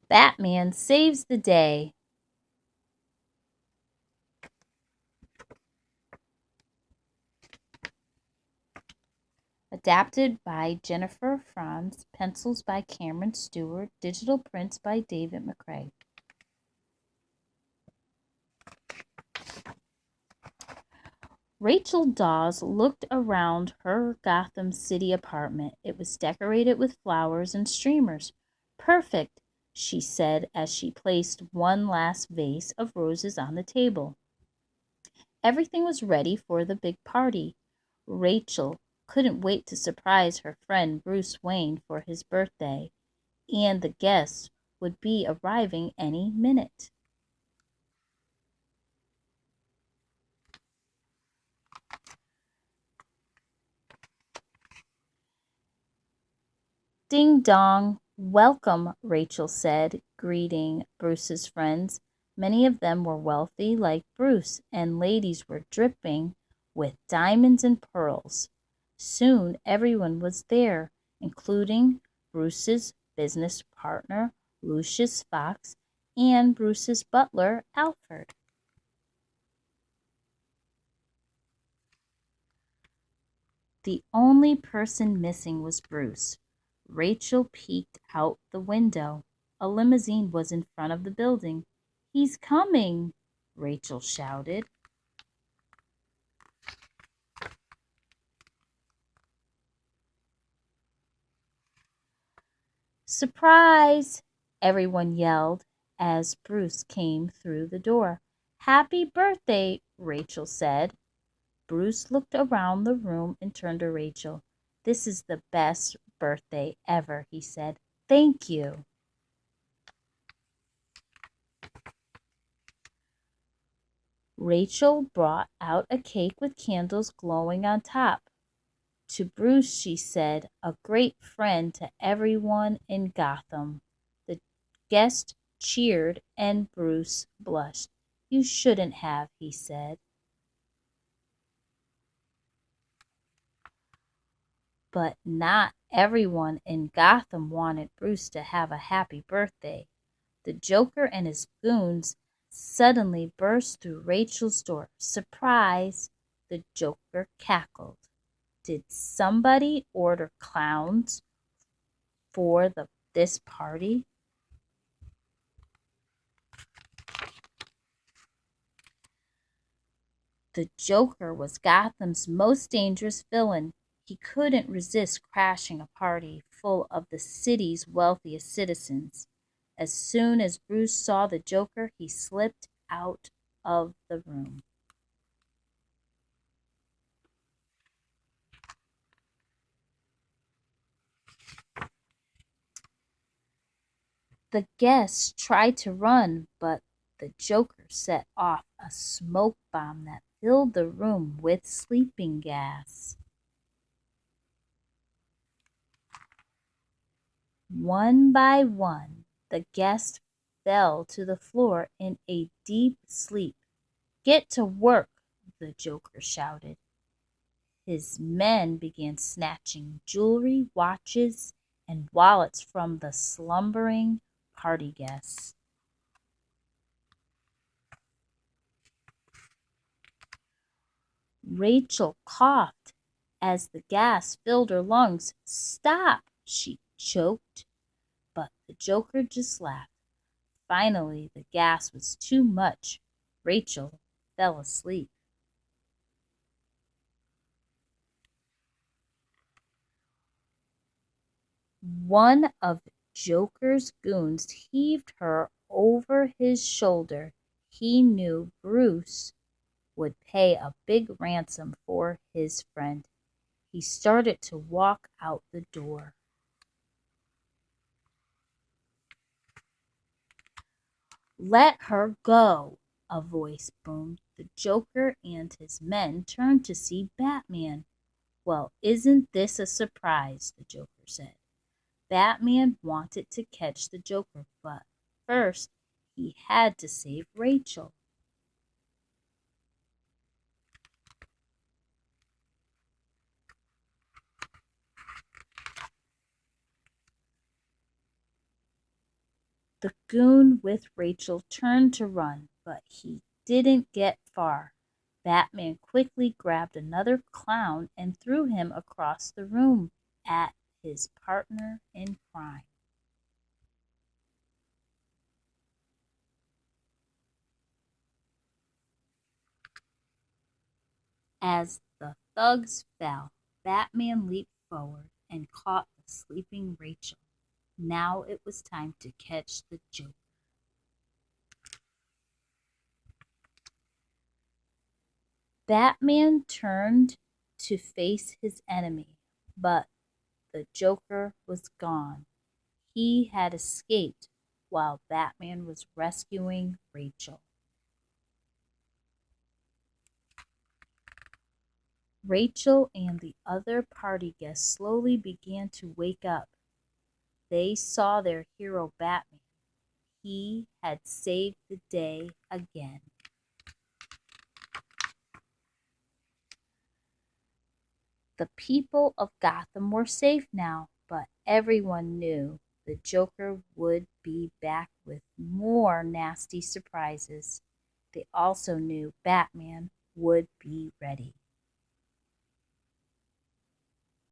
Batman saves the day. Adapted by Jennifer Frantz, pencils by Cameron Stewart, digital prints by David McCrae. Rachel Dawes looked around her Gotham City apartment. It was decorated with flowers and streamers. Perfect, she said as she placed one last vase of roses on the table. Everything was ready for the big party. Rachel couldn't wait to surprise her friend Bruce Wayne for his birthday, and the guests would be arriving any minute. Ding dong, welcome, Rachel said, greeting Bruce's friends. Many of them were wealthy like Bruce, and ladies were dripping with diamonds and pearls. Soon everyone was there, including Bruce's business partner, Lucius Fox, and Bruce's butler, Alfred. The only person missing was Bruce. Rachel peeked out the window. A limousine was in front of the building. "He's coming!" Rachel shouted. "Surprise!" everyone yelled as Bruce came through the door. "Happy birthday!" Rachel said. Bruce looked around the room and turned to Rachel. "This is the best birthday ever," he said. "Thank you." Rachel brought out a cake with candles glowing on top. To Bruce she said, "A great friend to everyone in Gotham." The guests cheered and Bruce blushed. "You shouldn't have," he said. But not everyone in Gotham wanted Bruce to have a happy birthday. The Joker and his goons suddenly burst through Rachel's door. "Surprise!" The Joker cackled. "Did somebody order clowns for this party?" The Joker was Gotham's most dangerous villain. He couldn't resist crashing a party full of the city's wealthiest citizens. As soon as Bruce saw the Joker, he slipped out of the room. The guests tried to run, but the Joker set off a smoke bomb that filled the room with sleeping gas. One by one, the guests fell to the floor in a deep sleep. "Get to work!" the Joker shouted. His men began snatching jewelry, watches, and wallets from the slumbering party guests. Rachel coughed as the gas filled her lungs. "Stop!" she choked, but the Joker just laughed. Finally, the gas was too much. Rachel fell asleep. One of Joker's goons heaved her over his shoulder. He knew Bruce would pay a big ransom for his friend. He started to walk out the door. "Let her go!" a voice boomed. The Joker and his men turned to see Batman. "Well, isn't this a surprise?" the Joker said. Batman wanted to catch the Joker, but first he had to save Rachel. The goon with Rachel turned to run, but he didn't get far. Batman quickly grabbed another clown and threw him across the room at his partner in crime. As the thugs fell, Batman leaped forward and caught the sleeping Rachel. Now it was time to catch the Joker. Batman turned to face his enemy, but the Joker was gone. He had escaped while Batman was rescuing Rachel. Rachel and the other party guests slowly began to wake up. They saw their hero Batman. He had saved the day again. The people of Gotham were safe now, but everyone knew the Joker would be back with more nasty surprises. They also knew Batman would be ready.